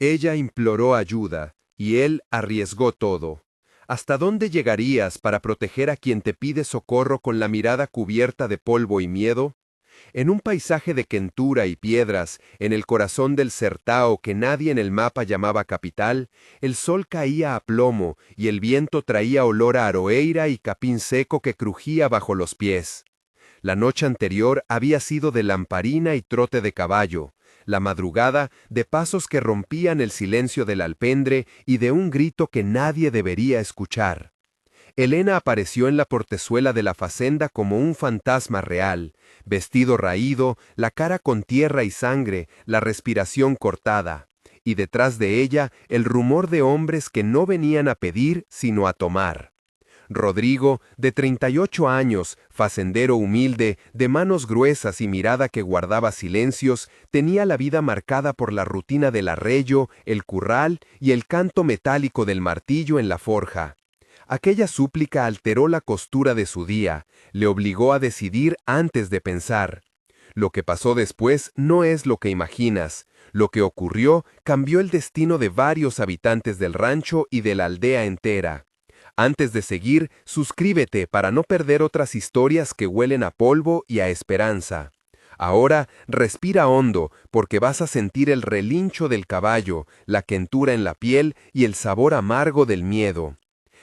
Ella imploró ayuda, y él arriesgó todo. ¿Hasta dónde llegarías para proteger a quien te pide socorro con la mirada cubierta de polvo y miedo? En un paisaje de quentura y piedras, en el corazón del Sertao que nadie en el mapa llamaba capital, el sol caía a plomo y el viento traía olor a aroeira y capín seco que crujía bajo los pies. La noche anterior había sido de lamparina y trote de caballo, la madrugada de pasos que rompían el silencio del alpendre y de un grito que nadie debería escuchar. Elena apareció en la portezuela de la facenda como un fantasma real, vestido raído, la cara con tierra y sangre, la respiración cortada, y detrás de ella el rumor de hombres que no venían a pedir sino a tomar. Rodrigo, de 38 años, facendero humilde, de manos gruesas y mirada que guardaba silencios, tenía la vida marcada por la rutina del arrello, el curral y el canto metálico del martillo en la forja. Aquella súplica alteró la costura de su día, le obligó a decidir antes de pensar. Lo que pasó después no es lo que imaginas. Lo que ocurrió cambió el destino de varios habitantes del rancho y de la aldea entera. Antes de seguir, suscríbete para no perder otras historias que huelen a polvo y a esperanza. Ahora, respira hondo, porque vas a sentir el relincho del caballo, la quentura en la piel y el sabor amargo del miedo.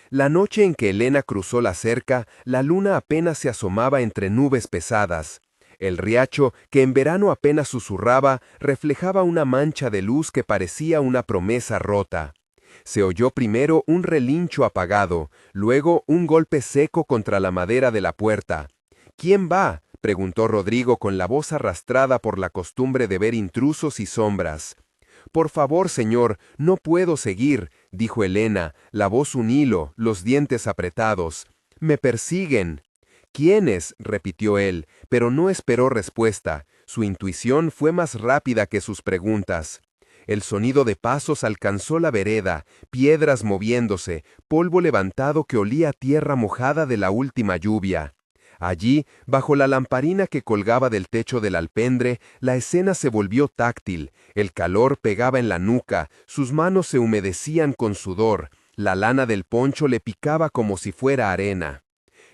La noche en que Elena cruzó la cerca, la luna apenas se asomaba entre nubes pesadas. El riacho, que en verano apenas susurraba, reflejaba una mancha de luz que parecía una promesa rota. Se oyó primero un relincho apagado, luego un golpe seco contra la madera de la puerta. ¿Quién va?, preguntó Rodrigo con la voz arrastrada por la costumbre de ver intrusos y sombras. «Por favor, señor, no puedo seguir», dijo Elena, la voz un hilo, los dientes apretados. «Me persiguen». «¿Quiénes?», repitió él, pero no esperó respuesta. Su intuición fue más rápida que sus preguntas. El sonido de pasos alcanzó la vereda, piedras moviéndose, polvo levantado que olía a tierra mojada de la última lluvia. Allí, bajo la lamparina que colgaba del techo del alpendre, la escena se volvió táctil, el calor pegaba en la nuca, sus manos se humedecían con sudor, la lana del poncho le picaba como si fuera arena.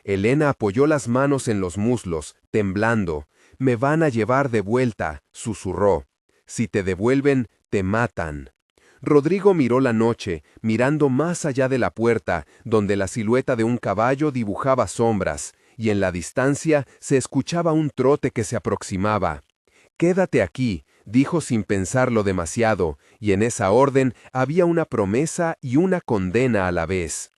Elena apoyó las manos en los muslos, temblando. «Me van a llevar de vuelta», susurró. «Si te devuelven, te matan». Rodrigo miró la noche, mirando más allá de la puerta, donde la silueta de un caballo dibujaba sombras, y en la distancia se escuchaba un trote que se aproximaba. «Quédate aquí», dijo sin pensarlo demasiado, y en esa orden había una promesa y una condena a la vez.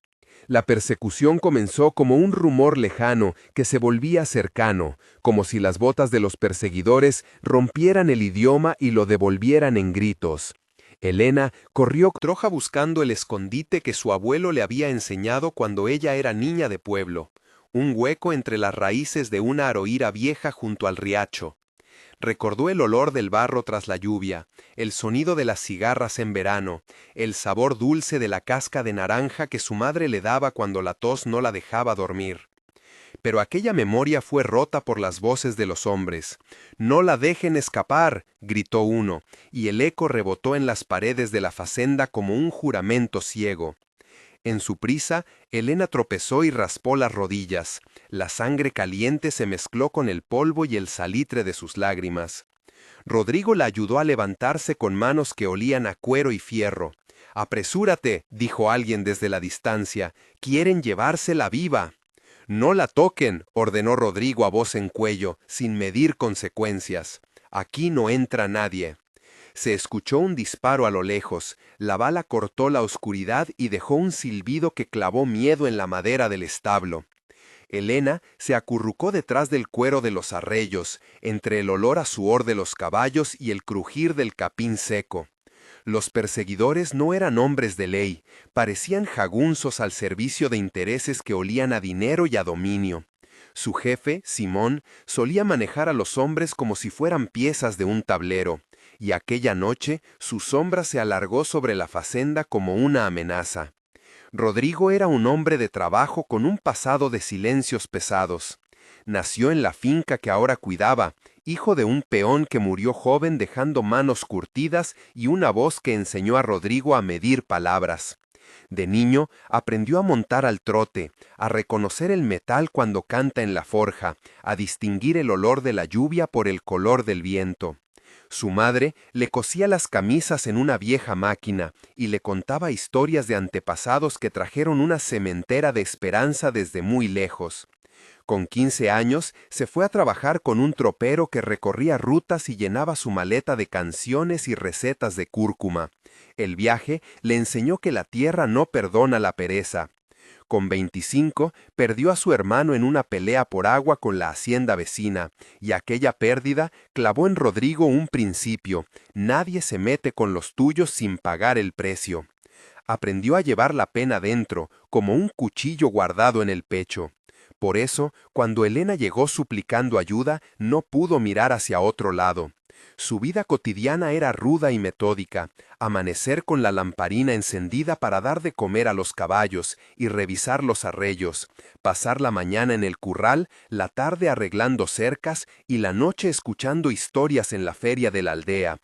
La persecución comenzó como un rumor lejano que se volvía cercano, como si las botas de los perseguidores rompieran el idioma y lo devolvieran en gritos. Elena corrió troja buscando el escondite que su abuelo le había enseñado cuando ella era niña de pueblo, un hueco entre las raíces de una aroíra vieja junto al riacho. Recordó el olor del barro tras la lluvia, el sonido de las cigarras en verano, el sabor dulce de la casca de naranja que su madre le daba cuando la tos no la dejaba dormir. Pero aquella memoria fue rota por las voces de los hombres. «¡No la dejen escapar!», gritó uno, y el eco rebotó en las paredes de la facenda como un juramento ciego. En su prisa, Elena tropezó y raspó las rodillas. La sangre caliente se mezcló con el polvo y el salitre de sus lágrimas. Rodrigo la ayudó a levantarse con manos que olían a cuero y fierro. «¡Apresúrate!», dijo alguien desde la distancia. «¡Quieren llevársela viva!». «No la toquen», ordenó Rodrigo a voz en cuello, sin medir consecuencias. «Aquí no entra nadie». Se escuchó un disparo a lo lejos, la bala cortó la oscuridad y dejó un silbido que clavó miedo en la madera del establo. Elena se acurrucó detrás del cuero de los arrellos, entre el olor a sudor de los caballos y el crujir del capín seco. Los perseguidores no eran hombres de ley, parecían jagunzos al servicio de intereses que olían a dinero y a dominio. Su jefe, Simón, solía manejar a los hombres como si fueran piezas de un tablero, y aquella noche su sombra se alargó sobre la facenda como una amenaza. Rodrigo era un hombre de trabajo con un pasado de silencios pesados. Nació en la finca que ahora cuidaba, hijo de un peón que murió joven dejando manos curtidas y una voz que enseñó a Rodrigo a medir palabras. De niño aprendió a montar al trote, a reconocer el metal cuando canta en la forja, a distinguir el olor de la lluvia por el color del viento. Su madre le cosía las camisas en una vieja máquina y le contaba historias de antepasados que trajeron una sementera de esperanza desde muy lejos. Con 15 años se fue a trabajar con un tropero que recorría rutas y llenaba su maleta de canciones y recetas de cúrcuma. El viaje le enseñó que la tierra no perdona la pereza. Con 25 perdió a su hermano en una pelea por agua con la hacienda vecina, y aquella pérdida clavó en Rodrigo un principio: nadie se mete con los tuyos sin pagar el precio. Aprendió a llevar la pena dentro, como un cuchillo guardado en el pecho. Por eso, cuando Elena llegó suplicando ayuda, no pudo mirar hacia otro lado. Su vida cotidiana era ruda y metódica: amanecer con la lamparina encendida para dar de comer a los caballos y revisar los arrellos, pasar la mañana en el curral, la tarde arreglando cercas y la noche escuchando historias en la feria de la aldea.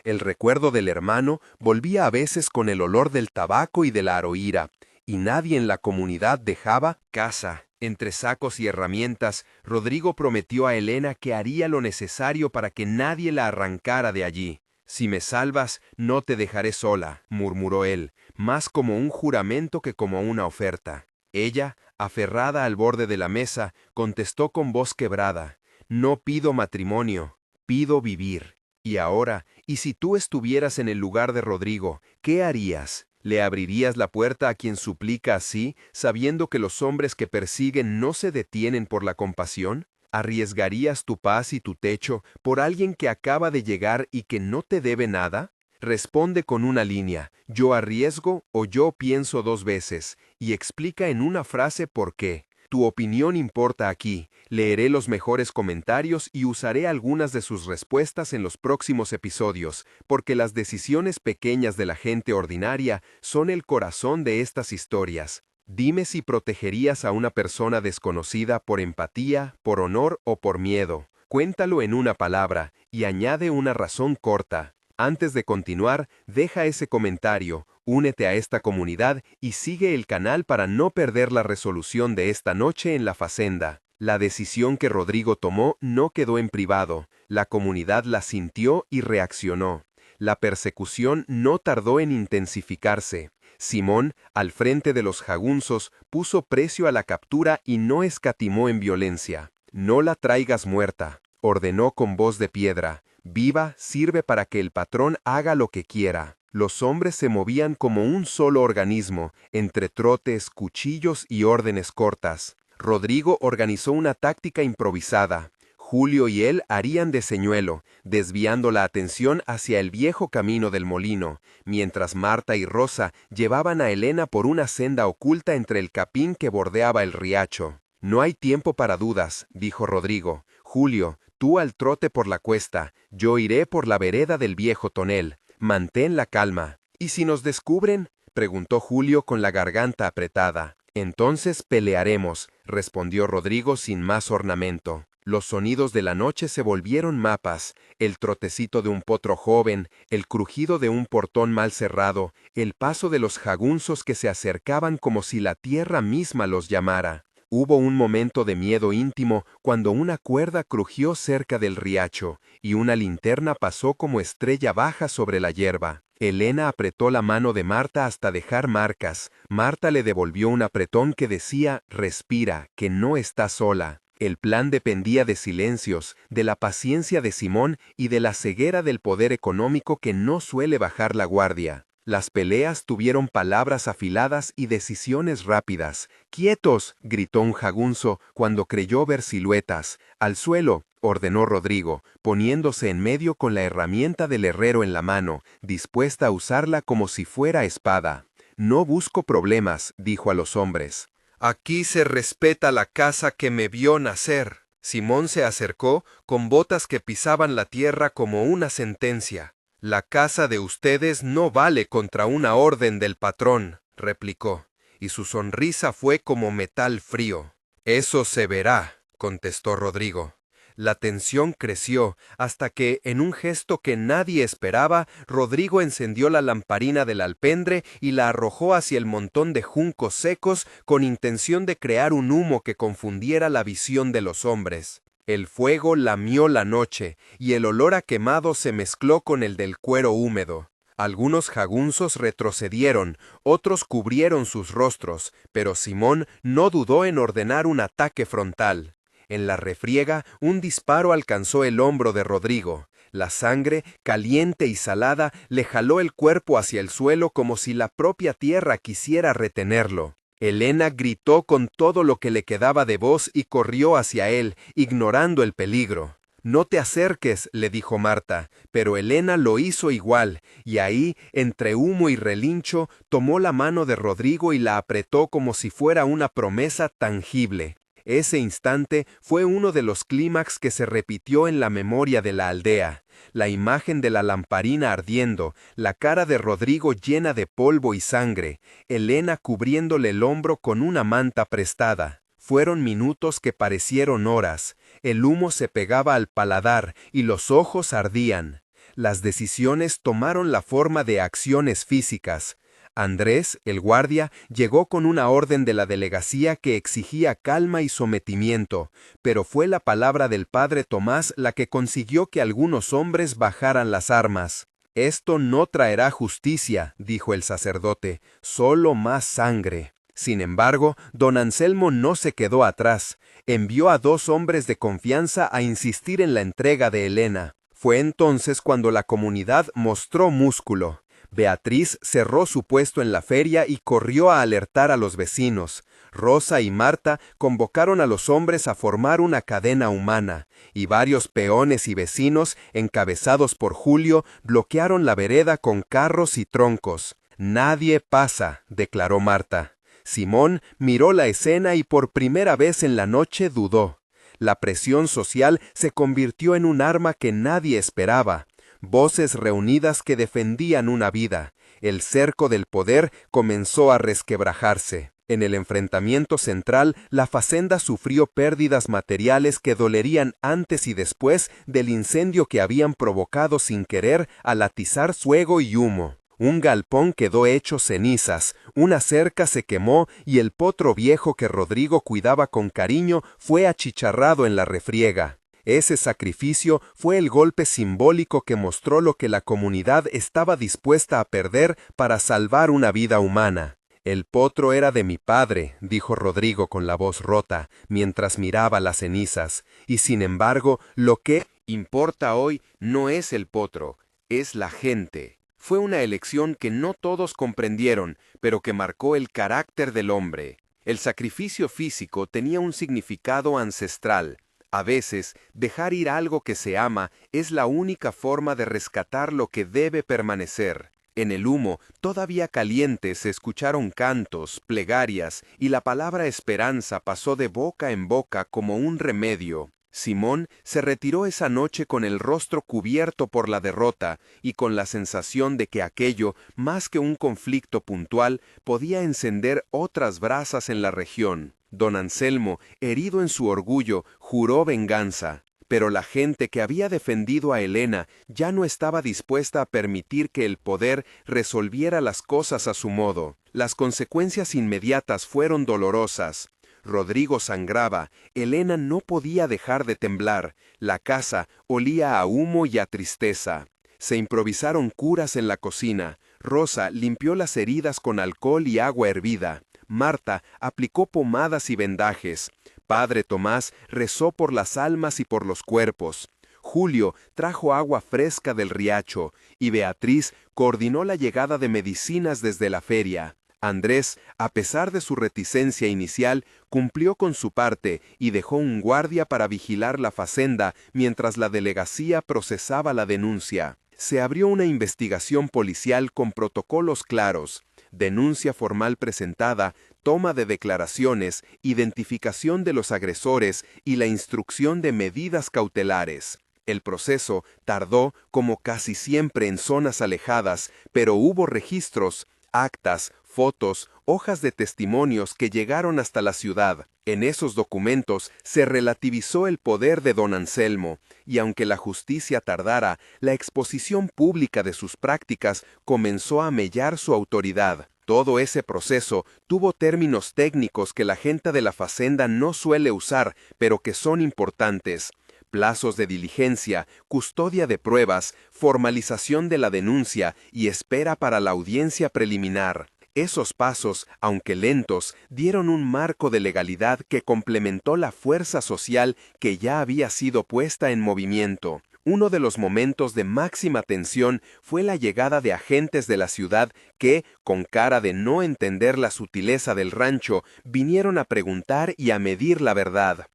El recuerdo del hermano volvía a veces con el olor del tabaco y de la aroíra, y nadie en la comunidad dejaba casa. Entre sacos y herramientas, Rodrigo prometió a Elena que haría lo necesario para que nadie la arrancara de allí. «Si me salvas, no te dejaré sola», murmuró él, más como un juramento que como una oferta. Ella, aferrada al borde de la mesa, contestó con voz quebrada: «No pido matrimonio, pido vivir». Y ahora, ¿y si tú estuvieras en el lugar de Rodrigo, qué harías? ¿Le abrirías la puerta a quien suplica así, sabiendo que los hombres que persiguen no se detienen por la compasión? ¿Arriesgarías tu paz y tu techo por alguien que acaba de llegar y que no te debe nada? Responde con una línea: yo arriesgo o yo pienso dos veces, y explica en una frase por qué. Tu opinión importa aquí. Leeré los mejores comentarios y usaré algunas de sus respuestas en los próximos episodios, porque las decisiones pequeñas de la gente ordinaria son el corazón de estas historias. Dime si protegerías a una persona desconocida por empatía, por honor o por miedo. Cuéntalo en una palabra y añade una razón corta. Antes de continuar, deja ese comentario, únete a esta comunidad y sigue el canal para no perder la resolución de esta noche en la Facenda. La decisión que Rodrigo tomó no quedó en privado, la comunidad la sintió y reaccionó. La persecución no tardó en intensificarse. Simón, al frente de los jagunzos, puso precio a la captura y no escatimó en violencia. «No la traigas muerta», ordenó con voz de piedra. «Viva sirve para que el patrón haga lo que quiera». Los hombres se movían como un solo organismo, entre trotes, cuchillos y órdenes cortas. Rodrigo organizó una táctica improvisada. Julio y él harían de señuelo, desviando la atención hacia el viejo camino del molino, mientras Marta y Rosa llevaban a Elena por una senda oculta entre el capín que bordeaba el riacho. «No hay tiempo para dudas», dijo Rodrigo. «Julio, tú al trote por la cuesta, yo iré por la vereda del viejo tonel. Mantén la calma». «¿Y si nos descubren?», preguntó Julio con la garganta apretada. «Entonces pelearemos», respondió Rodrigo sin más ornamento. Los sonidos de la noche se volvieron mapas: el trotecito de un potro joven, el crujido de un portón mal cerrado, el paso de los jagunzos que se acercaban como si la tierra misma los llamara. Hubo un momento de miedo íntimo cuando una cuerda crujió cerca del riacho y una linterna pasó como estrella baja sobre la hierba. Elena apretó la mano de Marta hasta dejar marcas. Marta le devolvió un apretón que decía: «Respira, que no estás sola». El plan dependía de silencios, de la paciencia de Simón y de la ceguera del poder económico que no suele bajar la guardia. Las peleas tuvieron palabras afiladas y decisiones rápidas. «¡Quietos!», gritó un jagunzo cuando creyó ver siluetas. «Al suelo», ordenó Rodrigo, poniéndose en medio con la herramienta del herrero en la mano, dispuesta a usarla como si fuera espada. «No busco problemas», dijo a los hombres. «Aquí se respeta la casa que me vio nacer». Simón se acercó con botas que pisaban la tierra como una sentencia. «La casa de ustedes no vale contra una orden del patrón», replicó, y su sonrisa fue como metal frío. «Eso se verá», contestó Rodrigo. La tensión creció hasta que, en un gesto que nadie esperaba, Rodrigo encendió la lamparina del alpendre y la arrojó hacia el montón de juncos secos con intención de crear un humo que confundiera la visión de los hombres. El fuego lamió la noche y el olor a quemado se mezcló con el del cuero húmedo. Algunos jagunzos retrocedieron, otros cubrieron sus rostros, pero Simón no dudó en ordenar un ataque frontal. En la refriega, un disparo alcanzó el hombro de Rodrigo. La sangre, caliente y salada, le jaló el cuerpo hacia el suelo como si la propia tierra quisiera retenerlo. Elena gritó con todo lo que le quedaba de voz y corrió hacia él, ignorando el peligro. «No te acerques», le dijo Marta, pero Elena lo hizo igual, y ahí, entre humo y relincho, tomó la mano de Rodrigo y la apretó como si fuera una promesa tangible. Ese instante fue uno de los clímax que se repitió en la memoria de la aldea. La imagen de la lamparina ardiendo, la cara de Rodrigo llena de polvo y sangre, Elena cubriéndole el hombro con una manta prestada. Fueron minutos que parecieron horas. El humo se pegaba al paladar y los ojos ardían. Las decisiones tomaron la forma de acciones físicas. Andrés, el guardia, llegó con una orden de la delegación que exigía calma y sometimiento, pero fue la palabra del padre Tomás la que consiguió que algunos hombres bajaran las armas. «Esto no traerá justicia», dijo el sacerdote, «solo más sangre». Sin embargo, don Anselmo no se quedó atrás. Envió a 2 hombres de confianza a insistir en la entrega de Elena. Fue entonces cuando la comunidad mostró músculo. Beatriz cerró su puesto en la feria y corrió a alertar a los vecinos. Rosa y Marta convocaron a los hombres a formar una cadena humana, y varios peones y vecinos, encabezados por Julio, bloquearon la vereda con carros y troncos. «Nadie pasa», declaró Marta. Simón miró la escena y por primera vez en la noche dudó. La presión social se convirtió en un arma que nadie esperaba. Voces reunidas que defendían una vida. El cerco del poder comenzó a resquebrajarse. En el enfrentamiento central, la fazenda sufrió pérdidas materiales que dolerían antes y después del incendio que habían provocado sin querer al atizar fuego y humo. Un galpón quedó hecho cenizas, una cerca se quemó y el potro viejo que Rodrigo cuidaba con cariño fue achicharrado en la refriega. Ese sacrificio fue el golpe simbólico que mostró lo que la comunidad estaba dispuesta a perder para salvar una vida humana. «El potro era de mi padre», dijo Rodrigo con la voz rota, mientras miraba las cenizas, «y sin embargo, lo que importa hoy no es el potro, es la gente». Fue una elección que no todos comprendieron, pero que marcó el carácter del hombre. El sacrificio físico tenía un significado ancestral. A veces, dejar ir algo que se ama es la única forma de rescatar lo que debe permanecer. En el humo, todavía caliente, se escucharon cantos, plegarias, y la palabra esperanza pasó de boca en boca como un remedio. Simón se retiró esa noche con el rostro cubierto por la derrota y con la sensación de que aquello, más que un conflicto puntual, podía encender otras brasas en la región. Don Anselmo, herido en su orgullo, juró venganza. Pero la gente que había defendido a Elena ya no estaba dispuesta a permitir que el poder resolviera las cosas a su modo. Las consecuencias inmediatas fueron dolorosas. Rodrigo sangraba, Elena no podía dejar de temblar, la casa olía a humo y a tristeza. Se improvisaron curas en la cocina, Rosa limpió las heridas con alcohol y agua hervida, Marta aplicó pomadas y vendajes, Padre Tomás rezó por las almas y por los cuerpos, Julio trajo agua fresca del riacho, y Beatriz coordinó la llegada de medicinas desde la feria. Andrés, a pesar de su reticencia inicial, cumplió con su parte y dejó un guardia para vigilar la fazenda mientras la delegación procesaba la denuncia. Se abrió una investigación policial con protocolos claros, denuncia formal presentada, toma de declaraciones, identificación de los agresores y la instrucción de medidas cautelares. El proceso tardó, como casi siempre en zonas alejadas, pero hubo registros. actas, fotos, hojas de testimonios que llegaron hasta la ciudad. En esos documentos se relativizó el poder de don Anselmo, y aunque la justicia tardara, la exposición pública de sus prácticas comenzó a mellar su autoridad. Todo ese proceso tuvo términos técnicos que la gente de la Facenda no suele usar, pero que son importantes: plazos de diligencia, custodia de pruebas, formalización de la denuncia y espera para la audiencia preliminar. Esos pasos, aunque lentos, dieron un marco de legalidad que complementó la fuerza social que ya había sido puesta en movimiento. Uno de los momentos de máxima tensión fue la llegada de agentes de la ciudad que, con cara de no entender la sutileza del rancho, vinieron a preguntar y a medir la verdad.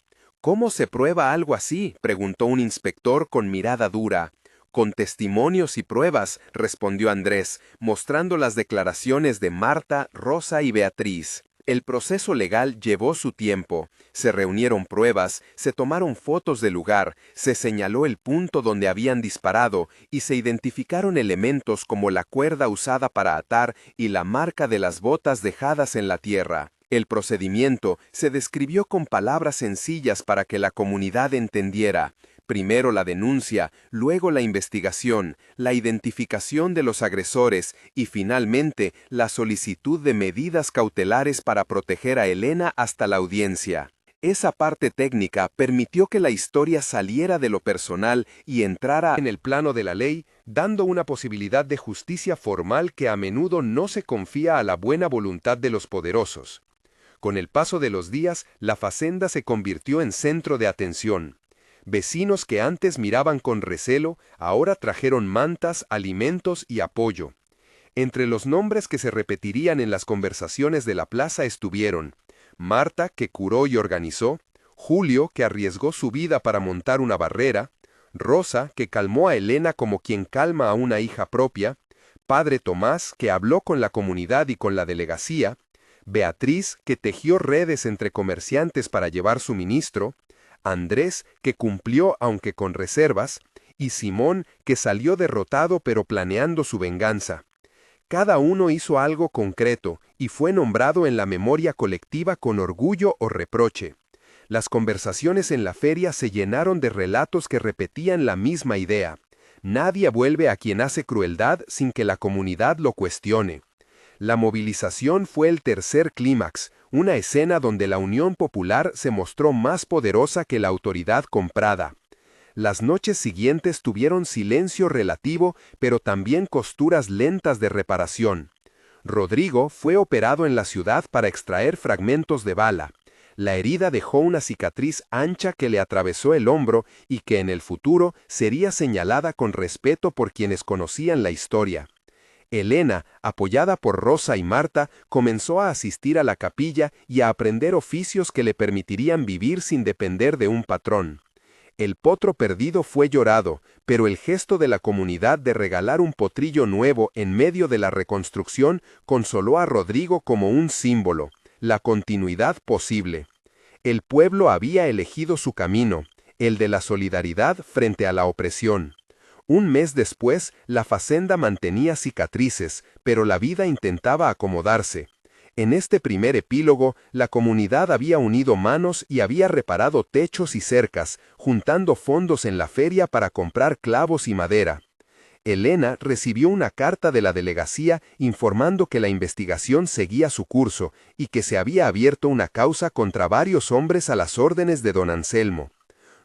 ¿Cómo se prueba algo así?, preguntó un inspector con mirada dura. Con testimonios y pruebas, respondió Andrés, mostrando las declaraciones de Marta, Rosa y Beatriz. El proceso legal llevó su tiempo. Se reunieron pruebas, se tomaron fotos del lugar, se señaló el punto donde habían disparado y se identificaron elementos como la cuerda usada para atar y la marca de las botas dejadas en la tierra. El procedimiento se describió con palabras sencillas para que la comunidad entendiera. Primero la denuncia, luego la investigación, la identificación de los agresores y finalmente la solicitud de medidas cautelares para proteger a Elena hasta la audiencia. Esa parte técnica permitió que la historia saliera de lo personal y entrara en el plano de la ley, dando una posibilidad de justicia formal que a menudo no se confía a la buena voluntad de los poderosos. Con el paso de los días, la Facenda se convirtió en centro de atención. Vecinos que antes miraban con recelo, ahora trajeron mantas, alimentos y apoyo. Entre los nombres que se repetirían en las conversaciones de la plaza estuvieron Marta, que curó y organizó; Julio, que arriesgó su vida para montar una barrera; Rosa, que calmó a Elena como quien calma a una hija propia; Padre Tomás, que habló con la comunidad y con la delegacia; Beatriz, que tejió redes entre comerciantes para llevar suministro; Andrés, que cumplió aunque con reservas; y Simón, que salió derrotado pero planeando su venganza. Cada uno hizo algo concreto y fue nombrado en la memoria colectiva con orgullo o reproche. Las conversaciones en la feria se llenaron de relatos que repetían la misma idea: nadie vuelve a quien hace crueldad sin que la comunidad lo cuestione. La movilización fue el tercer clímax, una escena donde la unión popular se mostró más poderosa que la autoridad comprada. Las noches siguientes tuvieron silencio relativo, pero también costuras lentas de reparación. Rodrigo fue operado en la ciudad para extraer fragmentos de bala. La herida dejó una cicatriz ancha que le atravesó el hombro y que en el futuro sería señalada con respeto por quienes conocían la historia. Elena, apoyada por Rosa y Marta, comenzó a asistir a la capilla y a aprender oficios que le permitirían vivir sin depender de un patrón. El potro perdido fue llorado, pero el gesto de la comunidad de regalar un potrillo nuevo en medio de la reconstrucción consoló a Rodrigo como un símbolo, la continuidad posible. El pueblo había elegido su camino, el de la solidaridad frente a la opresión. Un mes después, la Facenda mantenía cicatrices, pero la vida intentaba acomodarse. En este primer epílogo, la comunidad había unido manos y había reparado techos y cercas, juntando fondos en la feria para comprar clavos y madera. Elena recibió una carta de la delegacia informando que la investigación seguía su curso y que se había abierto una causa contra varios hombres a las órdenes de don Anselmo.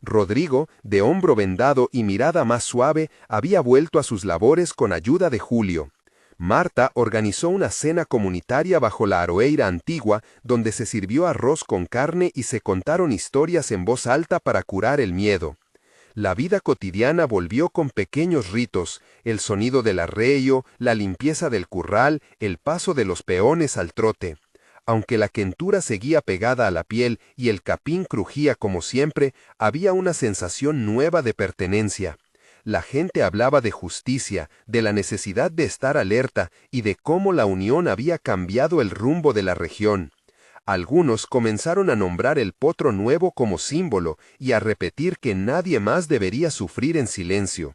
Rodrigo, de hombro vendado y mirada más suave, había vuelto a sus labores con ayuda de Julio. Marta organizó una cena comunitaria bajo la aroeira antigua, donde se sirvió arroz con carne y se contaron historias en voz alta para curar el miedo. La vida cotidiana volvió con pequeños ritos: el sonido del arreo, la limpieza del curral, el paso de los peones al trote. Aunque la quentura seguía pegada a la piel y el capín crujía como siempre, había una sensación nueva de pertenencia. La gente hablaba de justicia, de la necesidad de estar alerta y de cómo la unión había cambiado el rumbo de la región. Algunos comenzaron a nombrar el potro nuevo como símbolo y a repetir que nadie más debería sufrir en silencio.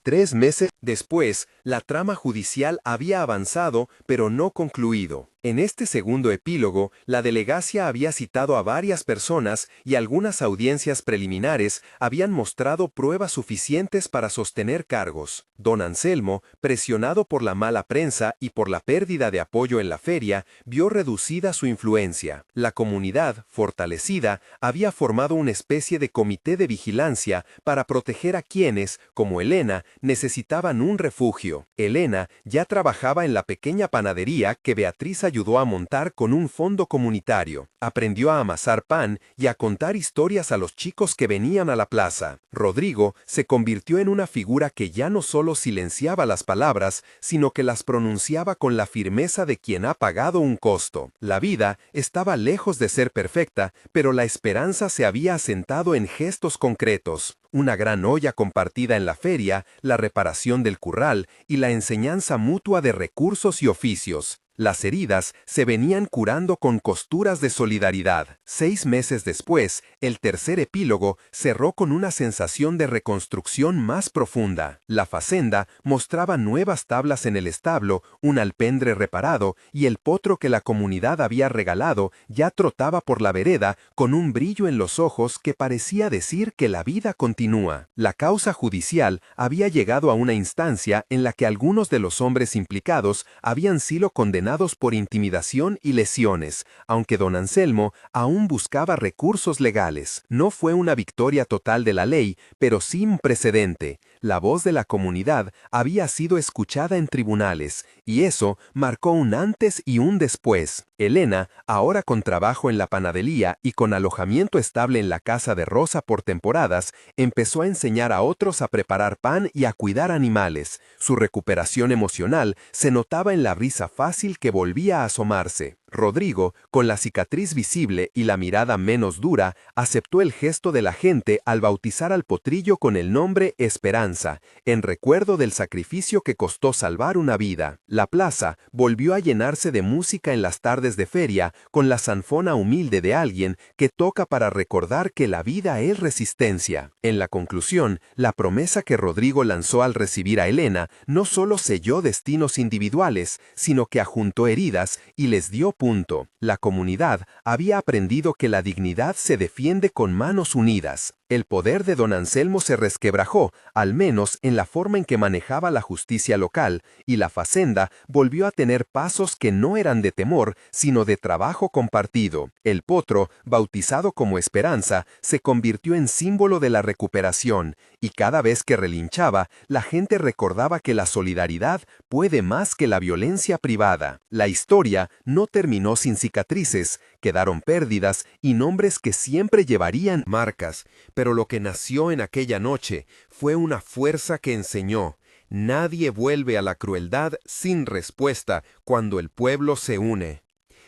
3 meses después, la trama judicial había avanzado, pero no concluido. En este segundo epílogo, la delegacia había citado a varias personas y algunas audiencias preliminares habían mostrado pruebas suficientes para sostener cargos. Don Anselmo, presionado por la mala prensa y por la pérdida de apoyo en la feria, vio reducida su influencia. La comunidad, fortalecida, había formado una especie de comité de vigilancia para proteger a quienes, como Elena, necesitaban un refugio. Elena ya trabajaba en la pequeña panadería que Beatriz ayudó a montar con un fondo comunitario. Aprendió a amasar pan y a contar historias a los chicos que venían a la plaza. Rodrigo se convirtió en una figura que ya no solo silenciaba las palabras, sino que las pronunciaba con la firmeza de quien ha pagado un costo. La vida estaba lejos de ser perfecta, pero la esperanza se había asentado en gestos concretos. Una gran olla compartida en la feria, la reparación del curral y la enseñanza mutua de recursos y oficios. Las heridas se venían curando con costuras de solidaridad. 6 meses después, el tercer epílogo cerró con una sensación de reconstrucción más profunda. La facenda mostraba nuevas tablas en el establo, un alpendre reparado y el potro que la comunidad había regalado ya trotaba por la vereda con un brillo en los ojos que parecía decir que la vida continúa. La causa judicial había llegado a una instancia en la que algunos de los hombres implicados habían sido condenados por intimidación y lesiones, aunque don Anselmo aún buscaba recursos legales. No fue una victoria total de la ley, pero sí un precedente. La voz de la comunidad había sido escuchada en tribunales, y eso marcó un antes y un después. Elena, ahora con trabajo en la panadería y con alojamiento estable en la casa de Rosa por temporadas, empezó a enseñar a otros a preparar pan y a cuidar animales. Su recuperación emocional se notaba en la risa fácil que volvía a asomarse. Rodrigo, con la cicatriz visible y la mirada menos dura, aceptó el gesto de la gente al bautizar al potrillo con el nombre Esperanza, en recuerdo del sacrificio que costó salvar una vida. La plaza volvió a llenarse de música en las tardes de feria, con la zanfona humilde de alguien que toca para recordar que la vida es resistencia. En la conclusión, la promesa que Rodrigo lanzó al recibir a Elena no solo selló destinos individuales, sino que ajuntó heridas y les dio punto. La comunidad había aprendido que la dignidad se defiende con manos unidas. El poder de don Anselmo se resquebrajó, al menos en la forma en que manejaba la justicia local, y la facenda volvió a tener pasos que no eran de temor, sino de trabajo compartido. El potro, bautizado como Esperanza, se convirtió en símbolo de la recuperación, y cada vez que relinchaba, la gente recordaba que la solidaridad puede más que la violencia privada. La historia no terminó sin cicatrices, quedaron pérdidas y nombres que siempre llevarían marcas, pero lo que nació en aquella noche fue una fuerza que enseñó: nadie vuelve a la crueldad sin respuesta cuando el pueblo se une.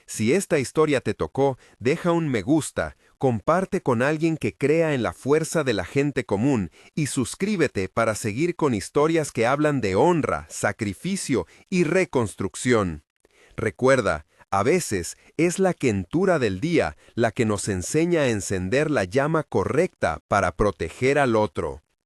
Si esta historia te tocó, deja un me gusta, comparte con alguien que crea en la fuerza de la gente común y suscríbete para seguir con historias que hablan de honra, sacrificio y reconstrucción. Recuerda, a veces es la quentura del día la que nos enseña a encender la llama correcta para proteger al otro.